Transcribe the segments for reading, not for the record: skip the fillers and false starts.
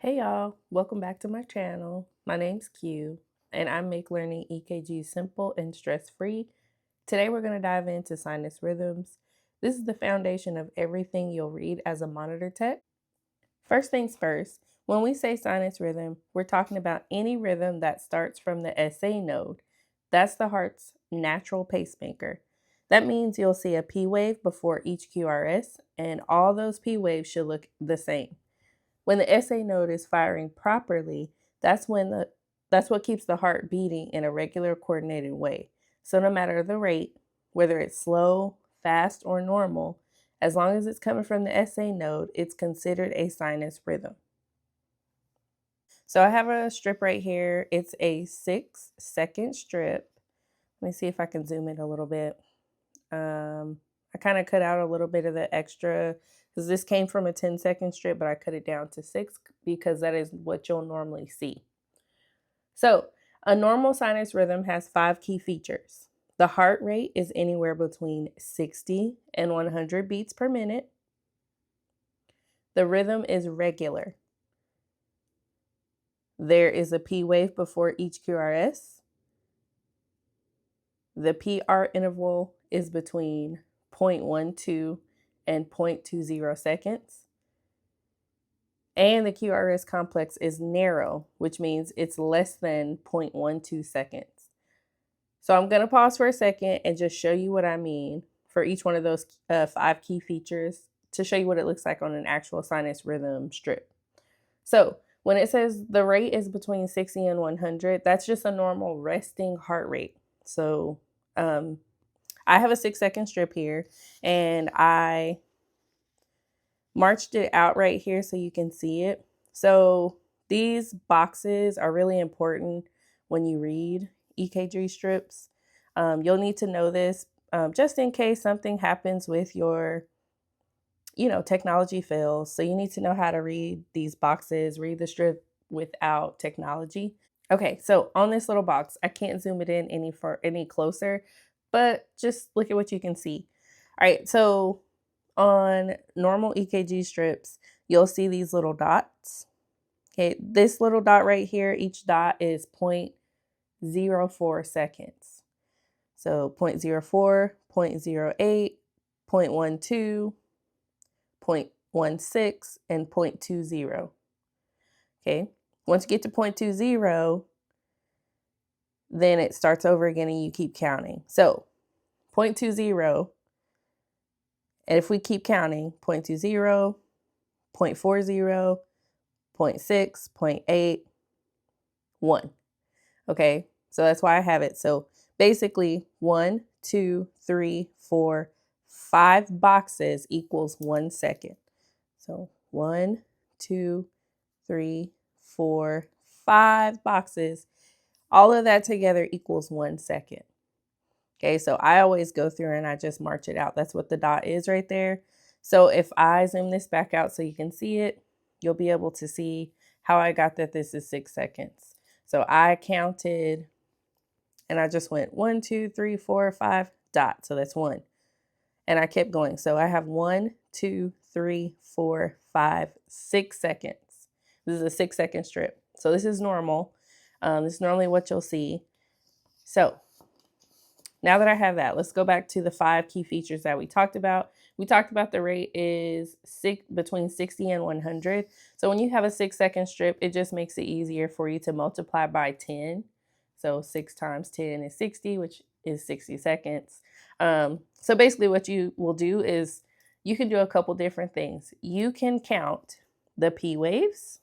Hey y'all, welcome back to my channel. My name's Q and I make learning EKG simple and stress-free. Today we're going to dive into sinus rhythms. This is the foundation of everything you'll read as a monitor tech. First things first, when we say sinus rhythm, we're talking about any rhythm that starts from the SA node. That's the heart's natural pacemaker. That means you'll see a P wave before each QRS, and all those P waves should look the same. When the SA node is firing properly, that's what keeps the heart beating in a regular coordinated way. So no matter the rate, whether it's slow, fast, or normal, as long as it's coming from the SA node, it's considered a sinus rhythm. So I have a strip right here. It's a 6-second strip. Let me see if I can zoom in a little bit. I kind of cut out a little bit of the extra because this came from a 10-second strip, but I cut it down to 6 because that is what you'll normally see. So a normal sinus rhythm has 5 key features. The heart rate is anywhere between 60 and 100 beats per minute. The rhythm is regular. There is a P wave before each QRS. The PR interval is between 0.12 and 0.20 seconds. And the QRS complex is narrow, which means it's less than 0.12 seconds. So I'm going to pause for a second and just show you what I mean for each one of those 5 key features to show you what it looks like on an actual sinus rhythm strip. So when it says the rate is between 60 and 100, that's just a normal resting heart rate. So I have a 6-second strip here and I marched it out right here so you can see it. So these boxes are really important when you read EKG strips. You'll need to know this just in case something happens with your, technology fails. So you need to know how to read these boxes, read the strip without technology. Okay, so on this little box, I can't zoom it in any closer, but just look at what you can see. All right, so on normal EKG strips, you'll see these little dots. Okay, this little dot right here, each dot is 0.04 seconds. So 0.04, 0.08, 0.12, 0.16, and 0.20. Okay, once you get to 0.20, then it starts over again and you keep counting. So 0.20, and if we keep counting, 0.20, 0.40, 0.6, 0.8, 1. Okay, so that's why I have it. So basically 1, 2, 3, 4, 5 boxes equals 1 second. So 1, 2, 3, 4, 5 boxes. All of that together equals 1 second. Okay, so I always go through and I just march it out. That's what the dot is right there. So if I zoom this back out so you can see it, you'll be able to see how I got that this is 6 seconds. So I counted and I just went 1, 2, 3, 4, 5, dot. So that's 1. And I kept going. So I have 1, 2, 3, 4, 5, 6 seconds. This is a 6-second strip. So this is normal. This is normally what you'll see. So now that I have that, let's go back to the 5 key features that we talked about. We talked about the rate is between 60 and 100. So when you have a 6-second strip, it just makes it easier for you to multiply by 10. So 6 times 10 is 60, which is 60 seconds. So basically what you will do is you can do a couple different things. You can count the P waves,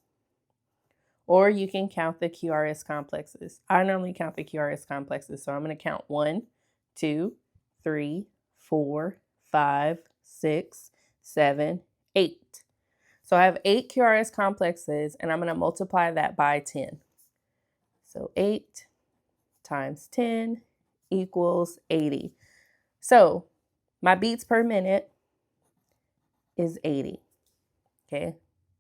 or you can count the QRS complexes. I normally count the QRS complexes, so I'm going to count 1, 2, 3, 4, 5, 6, 7, 8. So I have 8 QRS complexes, and I'm going to multiply that by 10. So 8 times 10 equals 80. So my beats per minute is 80. Okay,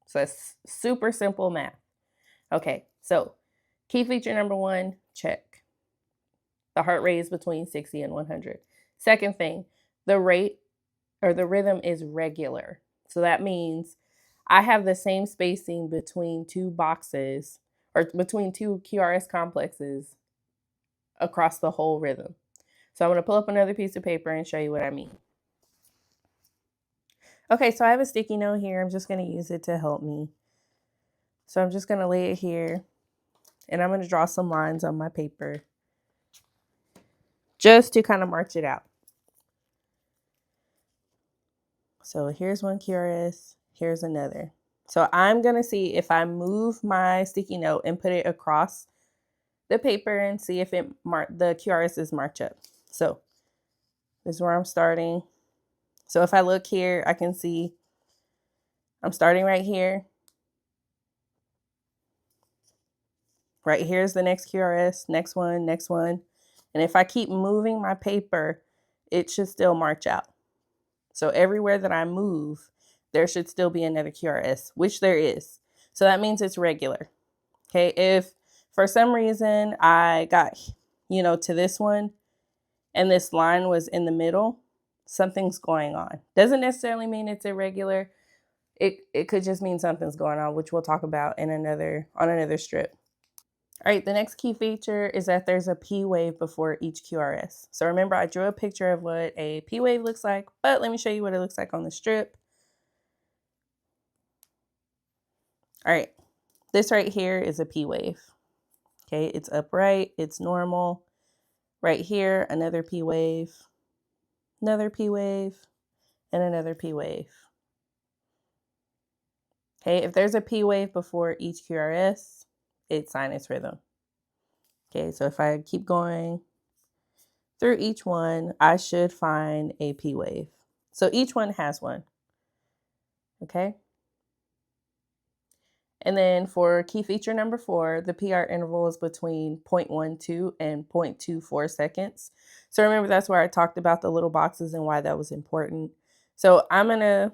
so that's super simple math. Okay, so key feature number 1, check. The heart rate is between 60 and 100. Second thing, the rate or the rhythm is regular. So that means I have the same spacing between two boxes or between two QRS complexes across the whole rhythm. So I'm going to pull up another piece of paper and show you what I mean. Okay, so I have a sticky note here. I'm just going to use it to help me. So I'm just going to lay it here and I'm going to draw some lines on my paper just to kind of march it out. So here's one QRS, here's another. So I'm going to see if I move my sticky note and put it across the paper and see if the QRSs march up. So this is where I'm starting. So if I look here, I can see I'm starting right here. Right here is the next QRS, next one, next one. And if I keep moving my paper, it should still march out. So everywhere that I move, there should still be another QRS, which there is. So that means it's regular. Okay, if for some reason I got, to this one and this line was in the middle, something's going on. Doesn't necessarily mean it's irregular. It could just mean something's going on, which we'll talk about on another strip. All right, the next key feature is that there's a P wave before each QRS. So remember, I drew a picture of what a P wave looks like, but let me show you what it looks like on the strip. All right, this right here is a P wave. Okay, it's upright, it's normal. Right here, another P wave, another P wave, and another P wave. Okay, if there's a P wave before each QRS, it's sinus rhythm. Okay, so if I keep going through each one, I should find a P wave. So each one has one. Okay. And then for key feature number 4, the PR interval is between 0.12 and 0.24 seconds. So remember, that's where I talked about the little boxes and why that was important. So I'm going to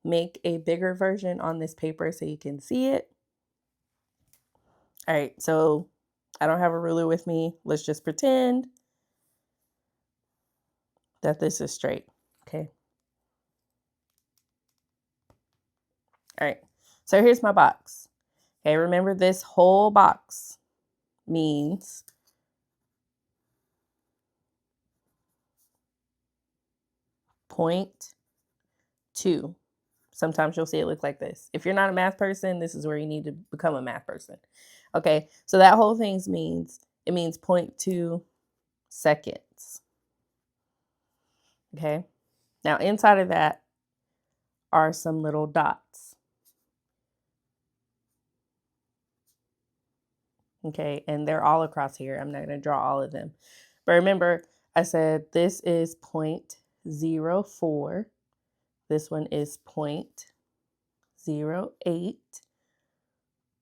make a bigger version on this paper so you can see it. All right, so I don't have a ruler with me. Let's just pretend that this is straight. Okay. All right, so here's my box. Okay, remember this whole box means 0.2. Sometimes you'll see it look like this. If you're not a math person, this is where you need to become a math person. Okay, so that whole thing means 0.2 seconds. Okay, now inside of that are some little dots. Okay, and they're all across here. I'm not going to draw all of them. But remember, I said this is 0.04. This one is 0.08,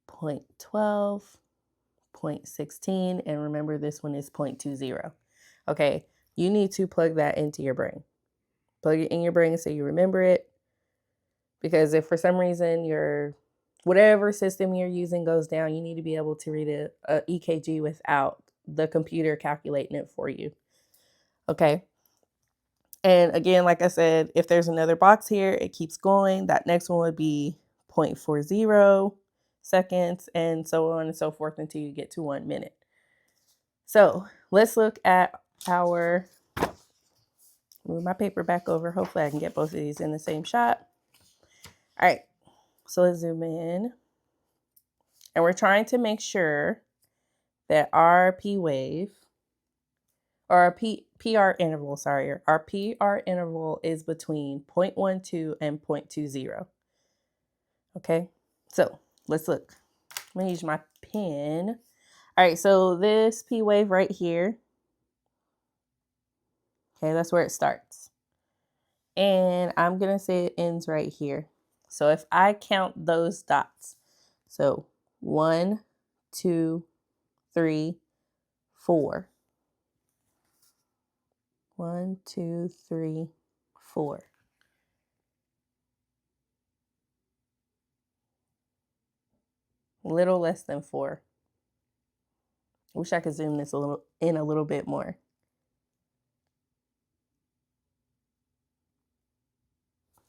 0.12, 0.16, and remember this one is 0.20. Okay, you need to plug that into your brain. Plug it in your brain so you remember it. Because if for some reason your whatever system you're using goes down, you need to be able to read a EKG without the computer calculating it for you. Okay. And again, like I said, if there's another box here, it keeps going. That next one would be 0.40 seconds and so on and so forth until you get to 1 minute. So let's look at our, move my paper back over. Hopefully I can get both of these in the same shot. All right, so let's zoom in. And we're trying to make sure that our P wave, or our PR interval, our PR interval is between 0.12 and 0.20. Okay, so let's look. I'm gonna use my pen. All right, so this P wave right here, okay, that's where it starts. And I'm gonna say it ends right here. So if I count those dots, so 1, 2, 3, 4. 1, 2, 3, 4. A little less than 4. Wish I could zoom this a little bit more.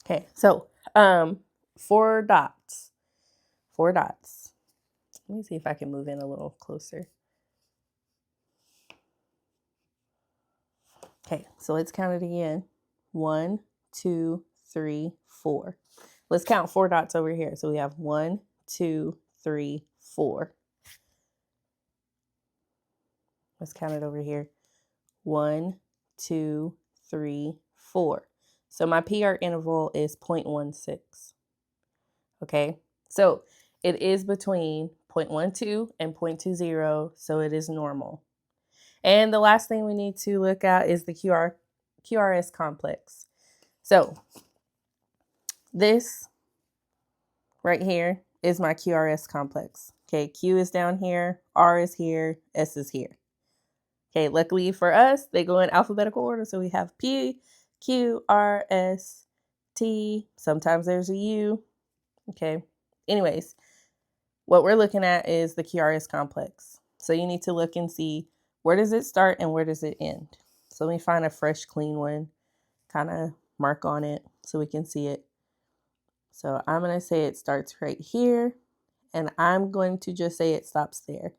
Okay, so 4 dots. 4 dots. Let me see if I can move in a little closer. Okay, so let's count it again. 1, 2, 3, 4. Let's count 4 dots over here. So we have 1, 2, 3, 4. Let's count it over here. 1, 2, 3, 4. So my PR interval is 0.16. Okay, so it is between 0.12 and 0.20, so it is normal. And the last thing we need to look at is the QRS complex. So this right here is my QRS complex. Okay, Q is down here, R is here, S is here. Okay, luckily for us, they go in alphabetical order. So we have P, Q, R, S, T. Sometimes there's a U. Okay, anyways, what we're looking at is the QRS complex. So you need to look and see, where does it start and where does it end? So let me find a fresh, clean one, kind of mark on it so we can see it. So I'm going to say it starts right here, and I'm going to just say it stops there.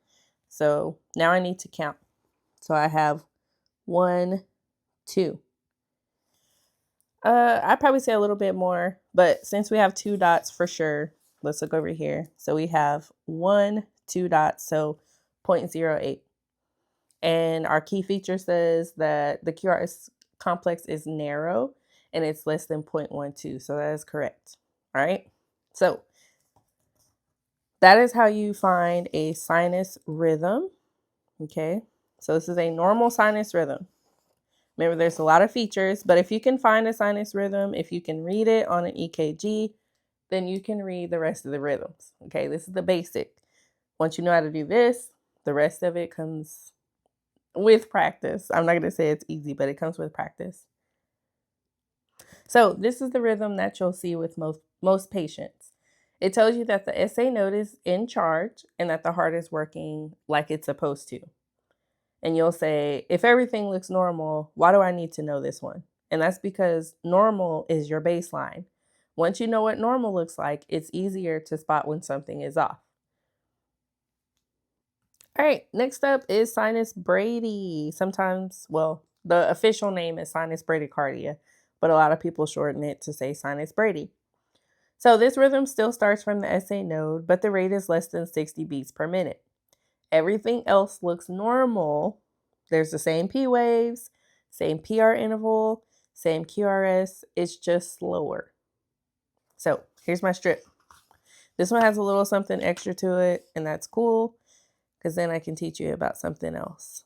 So now I need to count. So I have 1, 2. I'd probably say a little bit more, but since we have 2 dots for sure, let's look over here. So we have 1, 2 dots, so 0.08. And our key feature says that the QRS complex is narrow and it's less than 0.12. So that is correct. All right. So that is how you find a sinus rhythm. Okay. So this is a normal sinus rhythm. Remember, there's a lot of features, but if you can find a sinus rhythm, if you can read it on an EKG, then you can read the rest of the rhythms. Okay. This is the basic. Once you know how to do this, the rest of it comes with practice. I'm not going to say it's easy, but it comes with practice. So this is the rhythm that you'll see with most patients. It tells you that the SA node is in charge and that the heart is working like it's supposed to. And you'll say, if everything looks normal, why do I need to know this one? And that's because normal is your baseline. Once you know what normal looks like, it's easier to spot when something is off. All right, next up is sinus brady. Sometimes, well, the official name is sinus bradycardia, but a lot of people shorten it to say sinus brady. So this rhythm still starts from the SA node, but the rate is less than 60 beats per minute. Everything else looks normal. There's the same P waves, same PR interval, same QRS. It's just slower. So here's my strip. This one has a little something extra to it, and that's cool, because then I can teach you about something else.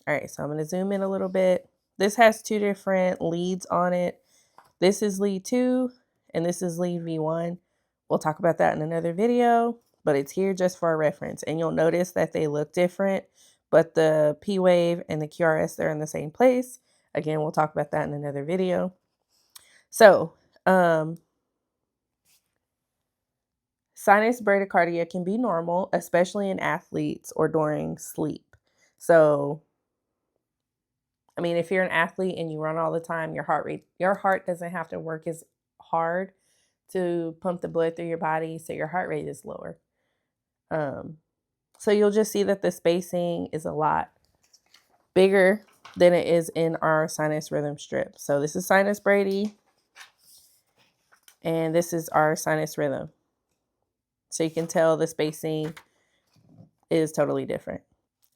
All right, so I'm going to zoom in a little bit. This has 2 different leads on it. This is lead 2, and this is lead V1. We'll talk about that in another video, but it's here just for a reference. And you'll notice that they look different, but the P wave and the QRS, they're in the same place. Again, we'll talk about that in another video. So, sinus bradycardia can be normal, especially in athletes or during sleep. So, I mean, if you're an athlete and you run all the time, your heart doesn't have to work as hard to pump the blood through your body, so your heart rate is lower. So you'll just see that the spacing is a lot bigger than it is in our sinus rhythm strip. So this is sinus brady, and this is our sinus rhythm. So you can tell the spacing is totally different.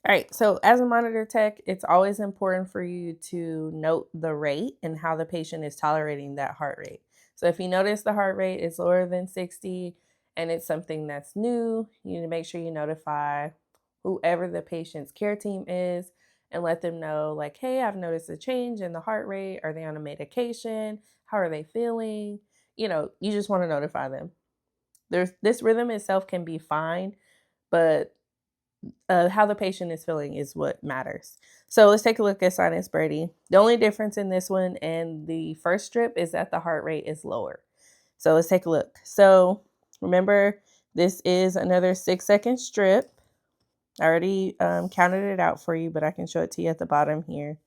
All right, so as a monitor tech, it's always important for you to note the rate and how the patient is tolerating that heart rate. So if you notice the heart rate is lower than 60 and it's something that's new, you need to make sure you notify whoever the patient's care team is and let them know, like, hey, I've noticed a change in the heart rate. Are they on a medication? How are they feeling? You know, you just want to notify them. This rhythm itself can be fine, but how the patient is feeling is what matters. So let's take a look at sinus brady. The only difference in this one and the first strip is that the heart rate is lower. So let's take a look. So remember, this is another 6-second strip. I already counted it out for you, but I can show it to you at the bottom here.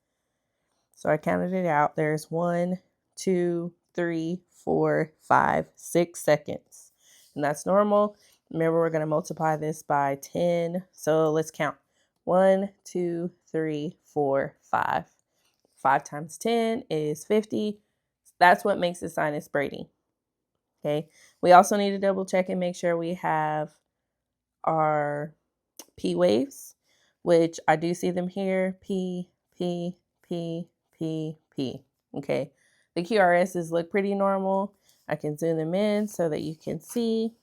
So I counted it out. There's 1, 2, 3, 4, 5, 6 seconds. And that's normal. Remember, we're going to multiply this by 10. So let's count. 1, 2, 3, 4, 5. 5 times 10 is 50. That's what makes the sinus brady. Okay. We also need to double check and make sure we have our P waves, which I do see them here. P, P, P, P, P. Okay. The QRSs look pretty normal. I can zoom them in so that you can see.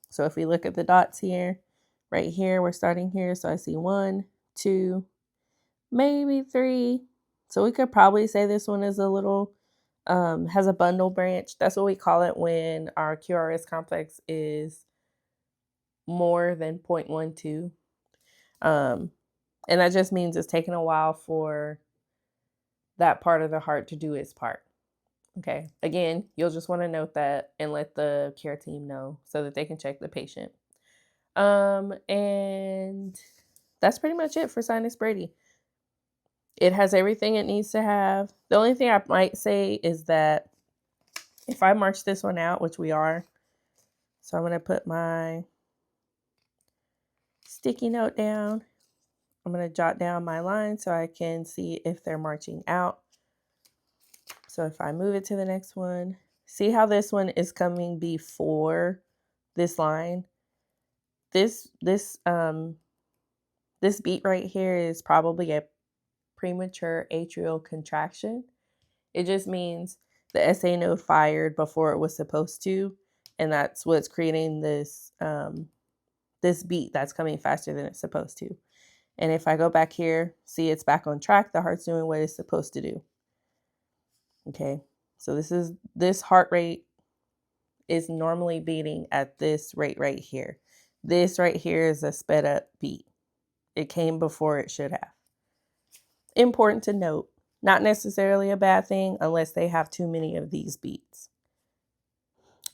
So if we look at the dots here, right here, we're starting here. So I see 1, 2, maybe 3. So we could probably say this one is a little, has a bundle branch. That's what we call it when our QRS complex is more than 0.12. And that just means it's taking a while for that part of the heart to do its part. Okay. Again, you'll just want to note that and let the care team know so that they can check the patient. And that's pretty much it for sinus brady. It has everything it needs to have. The only thing I might say is that if I march this one out, which we are, so I'm going to put my sticky note down. I'm going to jot down my line so I can see if they're marching out. So if I move it to the next one, see how this one is coming before this line? This beat right here is probably a premature atrial contraction. It just means the SA node fired before it was supposed to, and that's what's creating this this beat that's coming faster than it's supposed to. And if I go back here, see it's back on track. The heart's doing what it's supposed to do. Okay, so this heart rate is normally beating at this rate right here. This right here is a sped up beat. It came before it should have. Important to note, not necessarily a bad thing unless they have too many of these beats.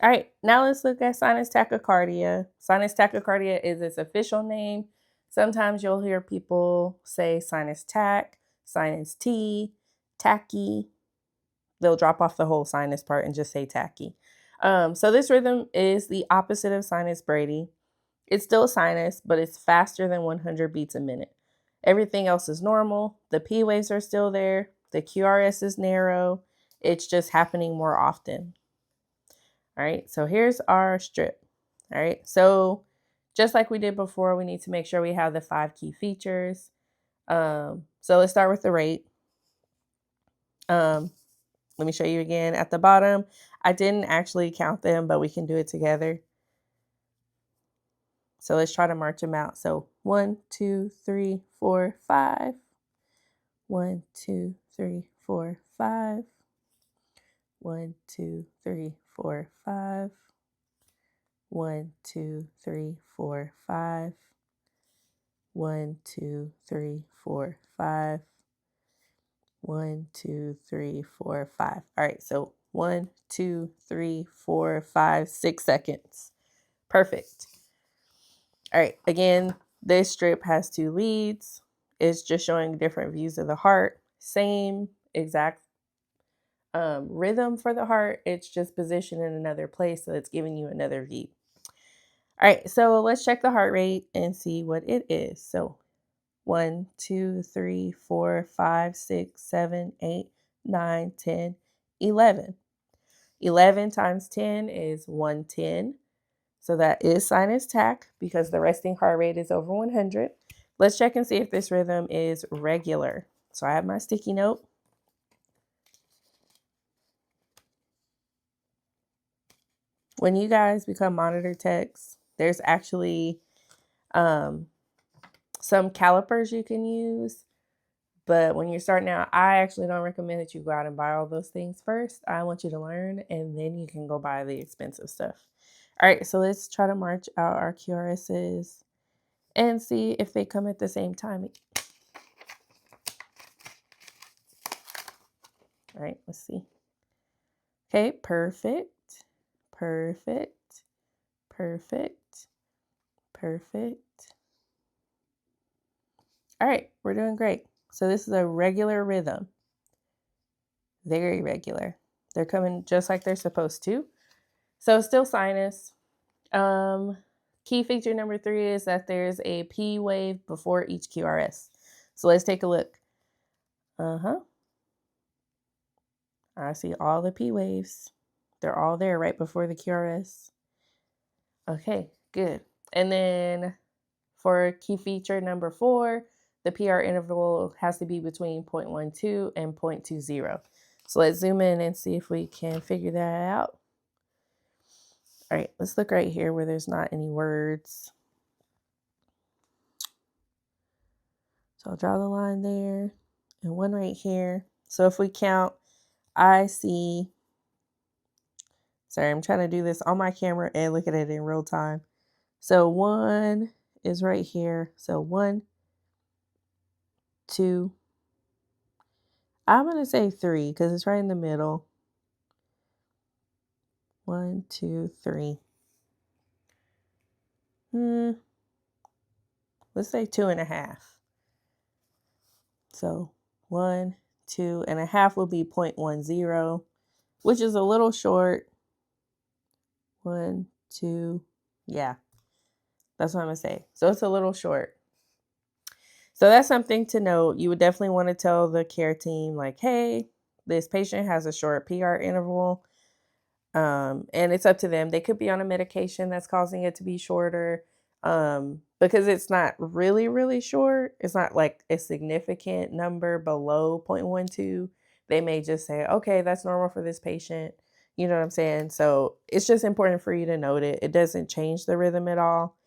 All right, now let's look at sinus tachycardia. Sinus tachycardia is its official name. Sometimes you'll hear people say sinus tach, sinus T, tachy. They'll drop off the whole sinus part and just say tachy. So this rhythm is the opposite of sinus brady. It's still sinus, but it's faster than 100 beats a minute. Everything else is normal. The P waves are still there. The QRS is narrow. It's just happening more often. All right, so here's our strip. All right, so just like we did before, we need to make sure we have the 5 key features. So let's start with the rate. Let me show you again at the bottom. I didn't actually count them, but we can do it together. So let's try to march them out. So 1, 2, 3, 4, 5. 1, 2, 3, 4, 5. 1, 2, 3, 4, 5. 1, 2, 3, 4, 5. 1, 2, 3, 4, 5. 1, 2, 3, 4, 5. All right, so 1, 2, 3, 4, 5, 6 seconds. Perfect. All right, again, this strip has 2 leads. It's just showing different views of the heart. Same exact rhythm for the heart. It's just positioned in another place, so it's giving you another view. All right, so let's check the heart rate and see what it is. So 1, 2, 3, 4, 5, 6, 7, 8, 9, 10, 11. 11 times 10 is 110. So that is sinus tach because the resting heart rate is over 100. Let's check and see if this rhythm is regular. So I have my sticky note. When you guys become monitor techs, there's actually some calipers you can use. But when you're starting out, I actually don't recommend that you go out and buy all those things first. I want you to learn, and then you can go buy the expensive stuff. All right, so let's try to march out our QRSs and see if they come at the same time. All right, let's see. Okay, perfect, perfect, perfect, perfect. All right, we're doing great. So this is a regular rhythm. Very regular. They're coming just like they're supposed to. So still sinus. Key feature number 3 is that there's a P wave before each QRS. So let's take a look. I see all the P waves. They're all there right before the QRS. Okay, good. And then for key feature number 4, the PR interval has to be between 0.12 and 0.20. So let's zoom in and see if we can figure that out. All right, let's look right here where there's not any words. So I'll draw the line there and one right here. So if we count, I see, sorry, I'm trying to do this on my camera and look at it in real time. So 1 is right here. So 1, 2, I'm going to say 3 because it's right in the middle. 1, 2, 3. Let's say 2.5. So 1, 2.5 will be 0.10, which is a little short. 1, 2, yeah, that's what I'm going to say. So it's a little short. So that's something to note. You would definitely want to tell the care team, like, hey, this patient has a short PR interval. And it's up to them. They could be on a medication that's causing it to be shorter. Because it's not really, really short. It's not like a significant number below 0.12. They may just say, okay, that's normal for this patient. You know what I'm saying? So it's just important for you to note it. It doesn't change the rhythm at all.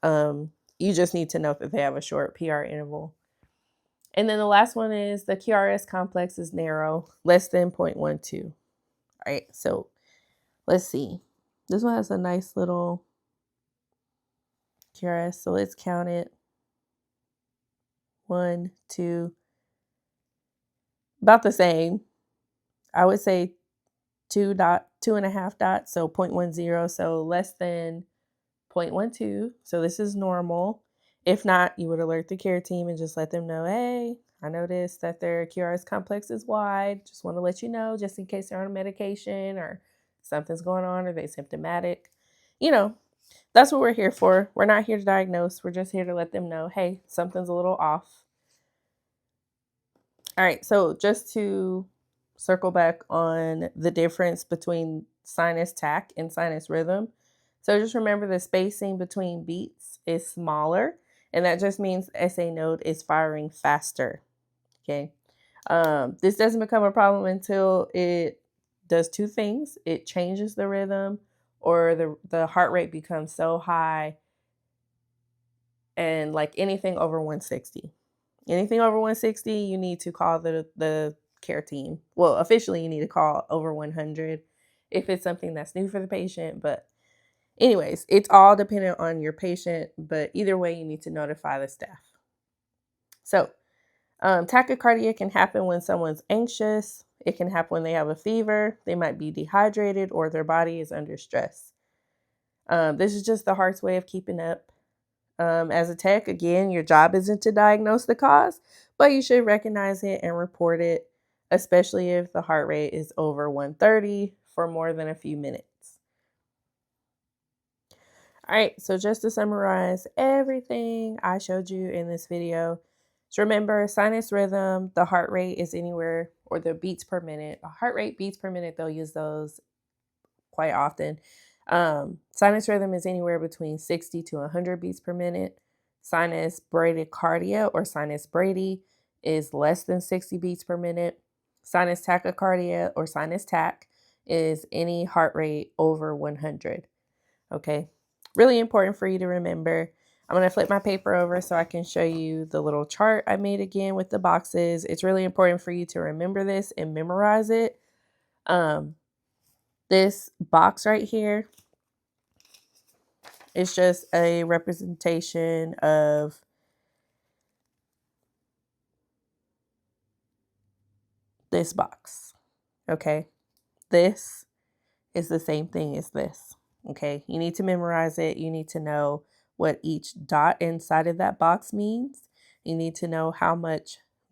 You just need to note that they have a short PR interval. And then the last one is the QRS complex is narrow, less than 0.12. All right, so let's see. This one has a nice little QRS, so let's count it. 1, 2, about the same. I would say 2.5 dots, so 0.10, so less than 0.12. So this is normal. If not, you would alert the care team and just let them know, hey, I noticed that their QRS complex is wide. Just want to let you know, just in case they're on a medication or something's going on or they're symptomatic. You know, that's what we're here for. We're not here to diagnose. We're just here to let them know, hey, something's a little off. All right, so just to circle back on the difference between sinus tach and sinus rhythm. So just remember the spacing between beats is smaller, and that just means the SA node is firing faster. Okay. This doesn't become a problem until it does 2 things. It changes the rhythm, or the heart rate becomes so high, and like anything over 160. Anything over 160, you need to call the care team. Well, officially, you need to call over 100 if it's something that's new for the patient. But anyways, it's all dependent on your patient. But either way, you need to notify the staff. So tachycardia can happen when someone's anxious. It can happen when they have a fever. They might be dehydrated or their body is under stress. This is just the heart's way of keeping up. As a tech, again, your job isn't to diagnose the cause, but you should recognize it and report it, especially if the heart rate is over 130 for more than a few minutes. All right, so just to summarize everything I showed you in this video, just remember sinus rhythm, the heart rate is anywhere, or the beats per minute. Heart rate, beats per minute, they'll use those quite often. Sinus rhythm is anywhere between 60 to 100 beats per minute. Sinus bradycardia or sinus brady is less than 60 beats per minute. Sinus tachycardia or sinus tach is any heart rate over 100. Okay, really important for you to remember. I'm going to flip my paper over so I can show you the little chart I made again with the boxes. It's really important for you to remember this and memorize it. This box right here is just a representation of this box. Okay. This is the same thing as this. Okay. You need to memorize it. You need to know what each dot inside of that box means. You need to know how long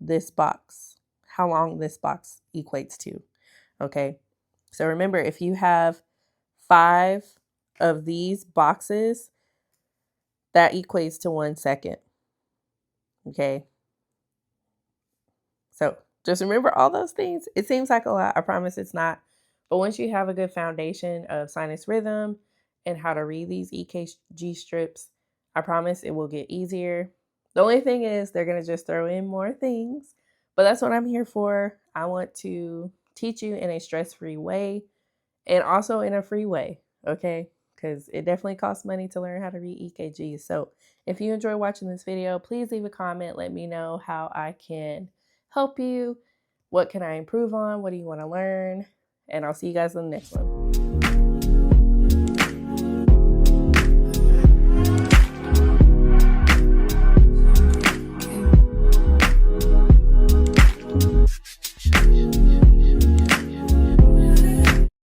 this box equates to. Okay. So remember, if you have 5 of these boxes, that equates to 1 second. Okay. So just remember all those things. It seems like a lot. I promise it's not. But once you have a good foundation of sinus rhythm and how to read these EKG strips, I promise it will get easier. The only thing is they're going to just throw in more things. But that's what I'm here for. I want to teach you in a stress-free way and also in a free way. Okay. Because it definitely costs money to learn how to read EKGs. So if you enjoy watching this video, please leave a comment. Let me know how I can help you. What can I improve on? What do you want to learn? And I'll see you guys in the next one.